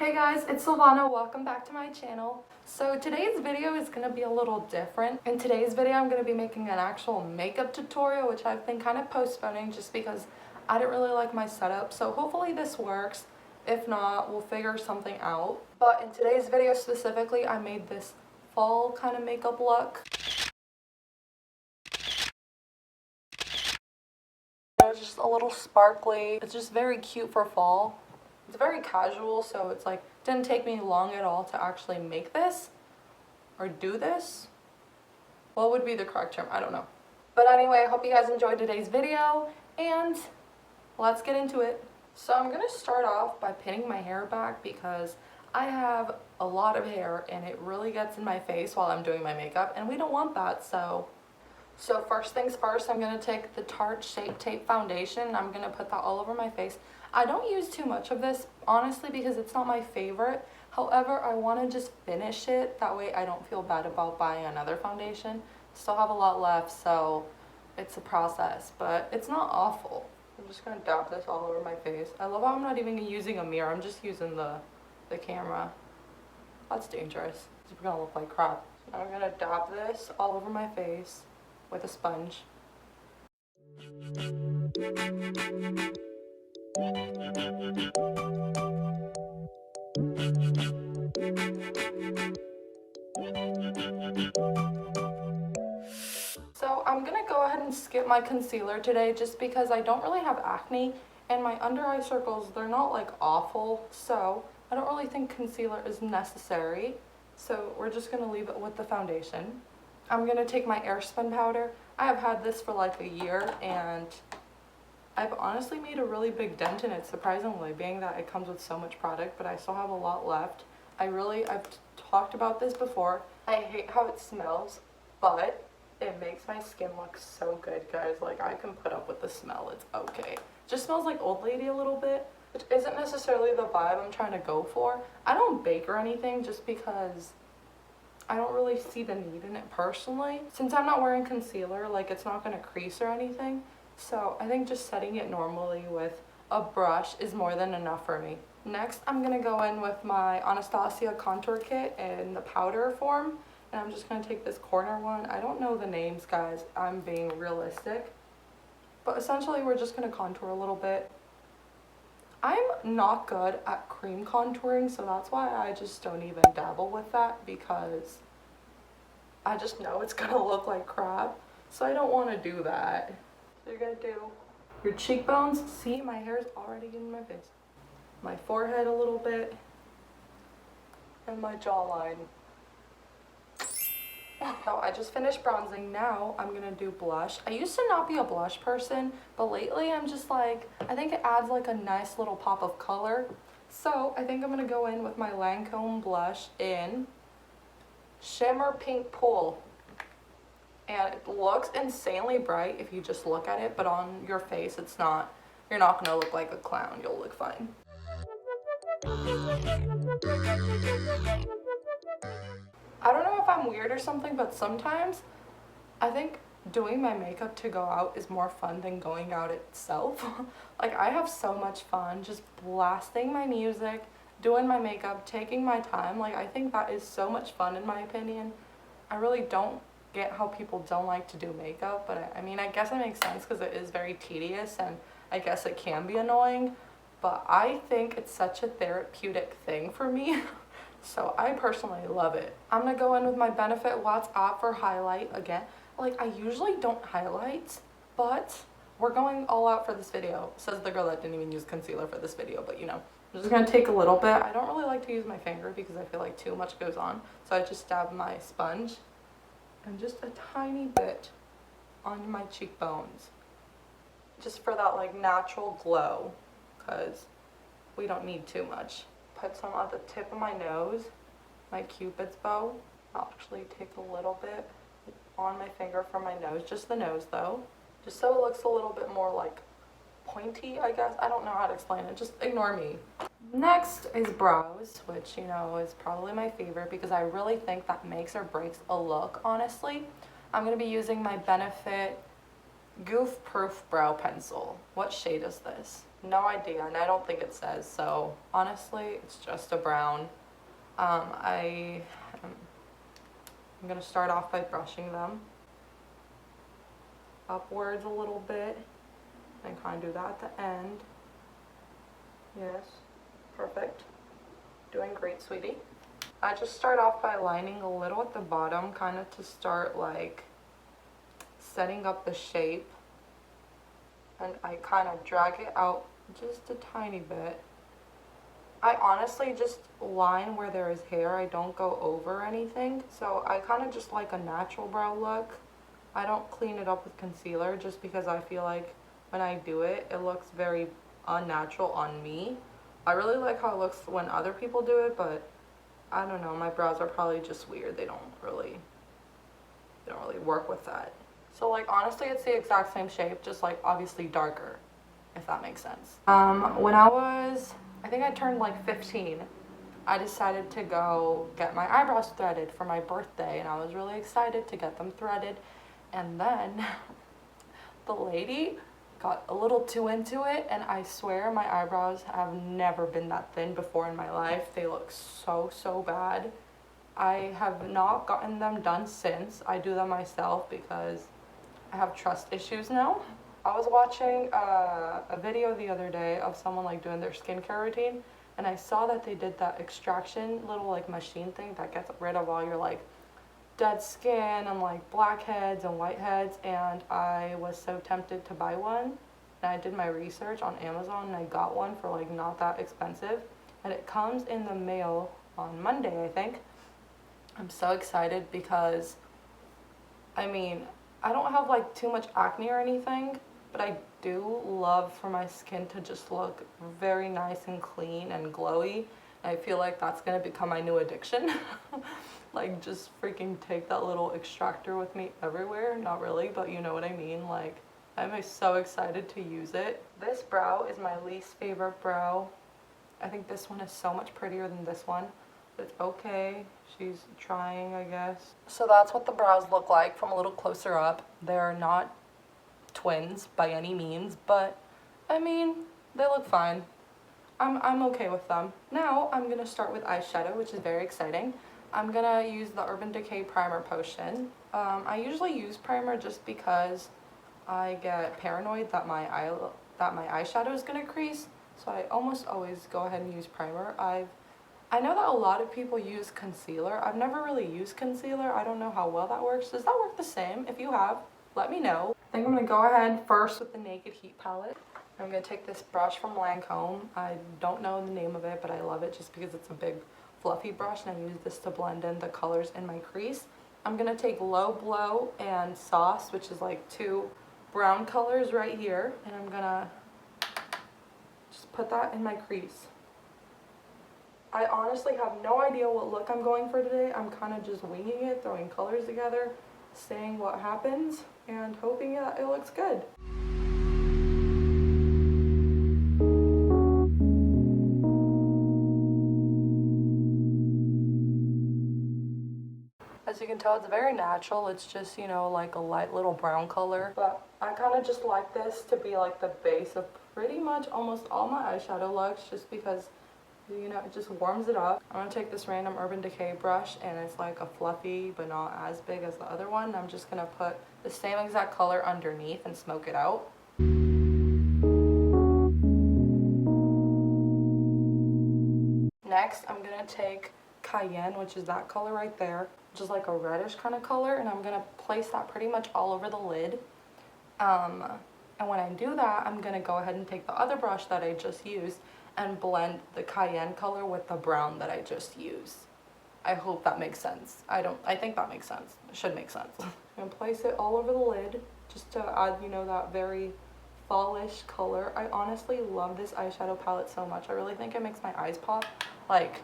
Hey guys, it's Silvana. Welcome back to my channel. So today's video is going to be a little different. In today's video, I'm going to be making an actual makeup tutorial, which I've been kind of postponing just because I didn't really like my setup. So hopefully this works. If not, we'll figure something out. But in today's video specifically, I made this fall kind of makeup look. It's just a little sparkly. It's just very cute for fall. It's very casual, so it's like, didn't take me long at all to actually make this or do this. What would be the correct term? I don't know. But anyway, I hope you guys enjoyed today's video and let's get into it. So I'm gonna start off by pinning my hair back because I have a lot of hair and it really gets in my face while I'm doing my makeup and we don't want that. So first things first, I'm going to take the Tarte Shape Tape foundation and I'm going to put that all over my face. I don't use too much of this, honestly, because it's not my favorite. However, I want to just finish it. That way I don't feel bad about buying another foundation. Still have a lot left, so it's a process, but it's not awful. I'm just going to dab this all over my face. I love how I'm not even using a mirror. I'm just using the camera. That's dangerous. It's going to look like crap. So I'm going to dab this all over my face with a sponge. So I'm gonna go ahead and skip my concealer today just because I don't really have acne and my under eye circles, they're not like awful, so I don't really think concealer is necessary. So we're just gonna leave it with the foundation. I'm gonna take my airspun powder. I have had this for like a year and I've honestly made a really big dent in it, surprisingly, being that it comes with so much product, but I still have a lot left. I've talked about this before. I hate how it smells, but it makes my skin look so good, guys. Like, I can put up with the smell. It's okay. It just smells like old lady a little bit, which isn't necessarily the vibe I'm trying to go for. I don't bake or anything just because I don't really see the need in it personally. Since I'm not wearing concealer, like, it's not going to crease or anything. So I think just setting it normally with a brush is more than enough for me. Next, I'm going to go in with my Anastasia contour kit in the powder form. And I'm just going to take this corner one. I don't know the names, guys. I'm being realistic. But essentially, we're just going to contour a little bit. I'm not good at cream contouring, so that's why I just don't even dabble with that, because I just know it's going to look like crap. So I don't want to do that. So you're going to do your cheekbones. See, my hair is already in my face. My forehead a little bit. And my jawline. So I just finished bronzing. Now I'm going to do blush. I used to not be a blush person, but lately I'm just like, I think it adds like a nice little pop of color. So I think I'm going to go in with my Lancome blush in Shimmer Pink Pool. And it looks insanely bright if you just look at it, but on your face it's not. You're not going to look like a clown. You'll look fine. I don't know if I'm weird or something, but sometimes I think doing my makeup to go out is more fun than going out itself. Like, I have so much fun just blasting my music, doing my makeup, taking my time. Like, I think that is so much fun in my opinion. I really don't get how people don't like to do makeup, but I mean, I guess it makes sense because it is very tedious and I guess it can be annoying, but I think it's such a therapeutic thing for me. So I personally love it. I'm gonna go in with my Benefit Watts app for highlight again. Like, I usually don't highlight, but we're going all out for this video. Says the girl that didn't even use concealer for this video, but you know. I'm just gonna take a little bit. I don't really like to use my finger because I feel like too much goes on. So I just dab my sponge and just a tiny bit on my cheekbones. Just for that like natural glow, because we don't need too much. Put some at the tip of my nose, my Cupid's bow. I'll actually take a little bit on my finger from my nose, just the nose though, just so it looks a little bit more like pointy, I guess. I don't know how to explain it, just ignore me. Next is brows, which, you know, is probably my favorite because I really think that makes or breaks a look, honestly. I'm going to be using my Benefit Goof Proof Brow Pencil. What shade is this? No idea, and I don't think it says, so honestly, it's just a brown. I'm gonna start off by brushing them upwards a little bit, and kind of do that at the end. Yes, perfect. Doing great, sweetie. I just start off by lining a little at the bottom, kind of to start like setting up the shape, and I kind of drag it out just a tiny bit. I honestly just line where there is hair. I don't go over anything, so I kind of just like a natural brow look. I don't clean it up with concealer just because I feel like when I do it, it looks very unnatural on me. I really like how it looks when other people do it, but I don't know, my brows are probably just weird. They don't really work with that. So like honestly, it's the exact same shape, just like obviously darker, if that makes sense. When I think I turned like 15, I decided to go get my eyebrows threaded for my birthday, and I was really excited to get them threaded. And then the lady got a little too into it, and I swear my eyebrows have never been that thin before in my life. They look so bad. I have not gotten them done since. I do them myself because I have trust issues now. I was watching a video the other day of someone like doing their skincare routine, and I saw that they did that extraction little like machine thing that gets rid of all your like dead skin and like blackheads and whiteheads, and I was so tempted to buy one. And I did my research on Amazon and I got one for like not that expensive, and it comes in the mail on Monday, I think. I'm so excited because I mean, I don't have like too much acne or anything, but I do love for my skin to just look very nice and clean and glowy. I feel like that's gonna become my new addiction. Like just freaking take that little extractor with me everywhere. Not really, but you know what I mean. Like I'm so excited to use it. This brow is my least favorite brow. I think this one is so much prettier than this one. But it's okay. She's trying, I guess. So that's what the brows look like from a little closer up. They're not twins by any means, but I mean, they look fine. I'm okay with them. Now I'm gonna start with eyeshadow, which is very exciting. I'm gonna use the Urban Decay Primer Potion. I usually use primer just because I get paranoid that my eyeshadow is gonna crease, so I almost always go ahead and use primer. I know that a lot of people use concealer. I've never really used concealer. I don't know how well that works. Does that work the same? If you have, let me know. I think I'm gonna go ahead first with the Naked Heat palette. I'm gonna take this brush from Lancome. I don't know the name of it, but I love it just because it's a big fluffy brush, and I use this to blend in the colors in my crease. I'm gonna take Low Blow and Sauce, which is like two brown colors right here, and I'm gonna just put that in my crease. I honestly have no idea what look I'm going for today. I'm kind of just winging it, throwing colors together, seeing what happens, and hoping that it looks good. As you can tell, it's very natural. It's just, you know, like a light little brown color. But I kind of just like this to be like the base of pretty much almost all my eyeshadow looks, just because, you know, it just warms it up. I'm gonna take this random Urban Decay brush, and it's like a fluffy but not as big as the other one. I'm just gonna put the same exact color underneath and smoke it out. Next, I'm gonna take Cayenne, which is that color right there, which is like a reddish kind of color, and I'm gonna place that pretty much all over the lid. And when I do that, I'm gonna go ahead and take the other brush that I just used and blend the Cayenne color with the brown that I just used. I hope that makes sense. I think that makes sense. It should make sense. I'm gonna place it all over the lid just to add, you know, that very fallish color. I honestly love this eyeshadow palette so much. I really think it makes my eyes pop. Like,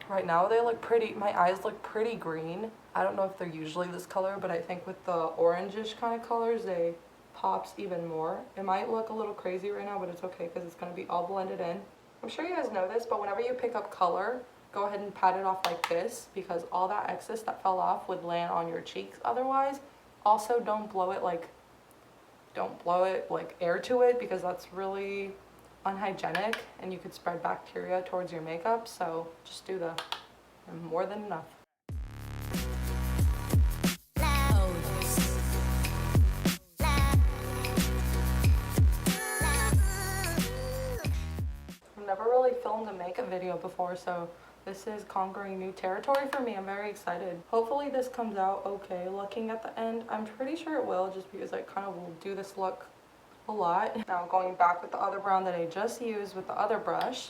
right now they look pretty, my eyes look pretty green. I don't know if they're usually this color, but I think with the orangish kind of colors, they pops even more. It might look a little crazy right now, but it's okay because it's gonna be all blended in. I'm sure you guys know this, but whenever you pick up color, go ahead and pat it off like this, because all that excess that fell off would land on your cheeks otherwise. Also, don't blow it like air to it, because that's really unhygienic and you could spread bacteria towards your makeup, so just do the more than enough. I've never really filmed a makeup video before, so this is conquering new territory for me. I'm very excited. Hopefully this comes out okay. Looking at the end, I'm pretty sure it will, just because I kind of will do this look a lot. Now going back with the other brown that I just used with the other brush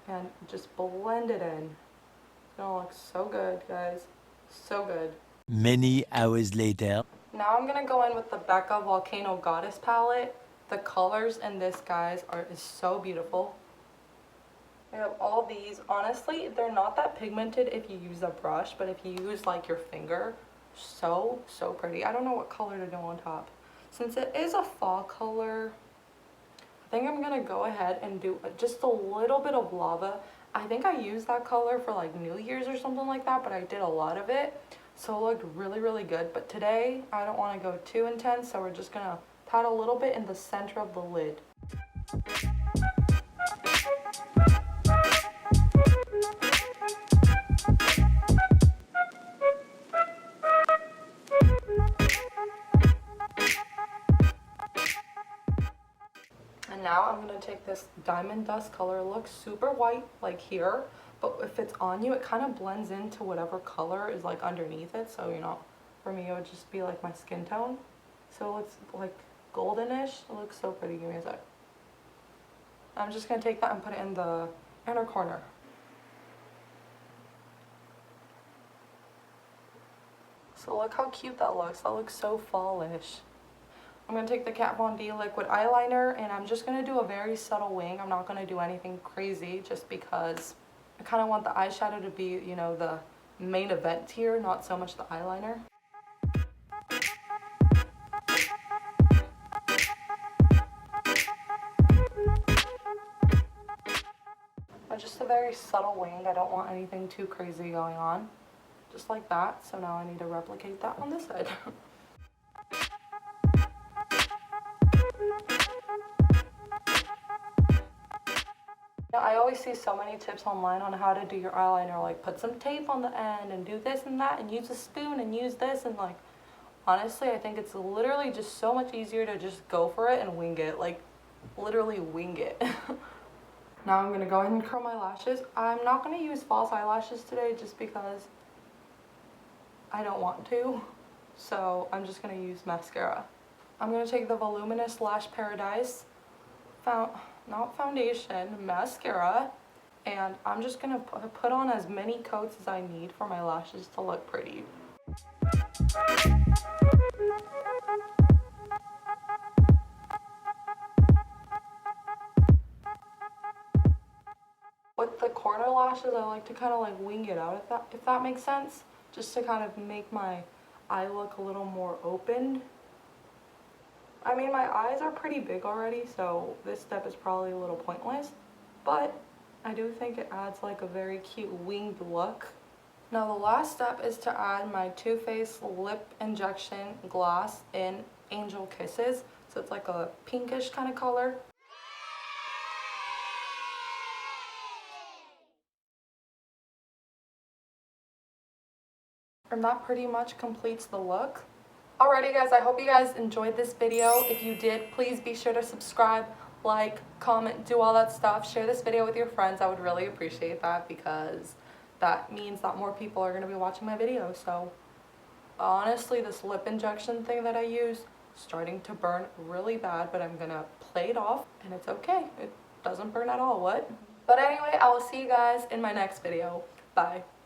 and just blend it in. It's gonna look so good, guys. So good. Many hours later. Now I'm gonna go in with the Becca Volcano Goddess palette. The colors in this, guys, is so beautiful. I have all these. Honestly, they're not that pigmented if you use a brush, but if you use like your finger, so pretty. I don't know what color to do on top. Since it is a fall color, I think I'm gonna go ahead and do just a little bit of lava. I think I used that color for like New Year's or something like that, but I did a lot of it, so it looked really good. But today I don't want to go too intense, so we're just gonna pat a little bit in the center of the lid. And now I'm going to take this diamond dust color. It looks super white like here, but if it's on you, it kind of blends into whatever color is like underneath it. So, you know, for me, it would just be like my skin tone. So it looks like goldenish. It looks so pretty. Give me a sec. I'm just going to take that and put it in the inner corner. So look how cute that looks. That looks so fallish. I'm going to take the Kat Von D liquid eyeliner and I'm just going to do a very subtle wing. I'm not going to do anything crazy just because I kind of want the eyeshadow to be, you know, the main event here, not so much the eyeliner. But just a very subtle wing. I don't want anything too crazy going on. Just like that. So now I need to replicate that on this side. I always see so many tips online on how to do your eyeliner, like put some tape on the end and do this and that and use a spoon and use this, and like honestly I think it's literally just so much easier to just go for it and wing it, like literally wing it. Now I'm gonna go ahead and curl my lashes. I'm not gonna use false eyelashes today just because I don't want to, so I'm just gonna use mascara. I'm gonna take the Voluminous Lash Paradise not foundation, mascara, and I'm just gonna put on as many coats as I need for my lashes to look pretty. With the corner lashes, I like to kind of like wing it out, if that makes sense, just to kind of make my eye look a little more open. I mean, my eyes are pretty big already, so this step is probably a little pointless, but I do think it adds like a very cute winged look. Now the last step is to add my Too Faced Lip Injection Gloss in Angel Kisses. So it's like a pinkish kind of color. And that pretty much completes the look. Alrighty guys, I hope you guys enjoyed this video. If you did, please be sure to subscribe, like, comment, do all that stuff. Share this video with your friends. I would really appreciate that because that means that more people are going to be watching my video. So honestly, this lip injection thing that I use is starting to burn really bad, but I'm going to play it off and it's okay. It doesn't burn at all. What? But anyway, I will see you guys in my next video. Bye.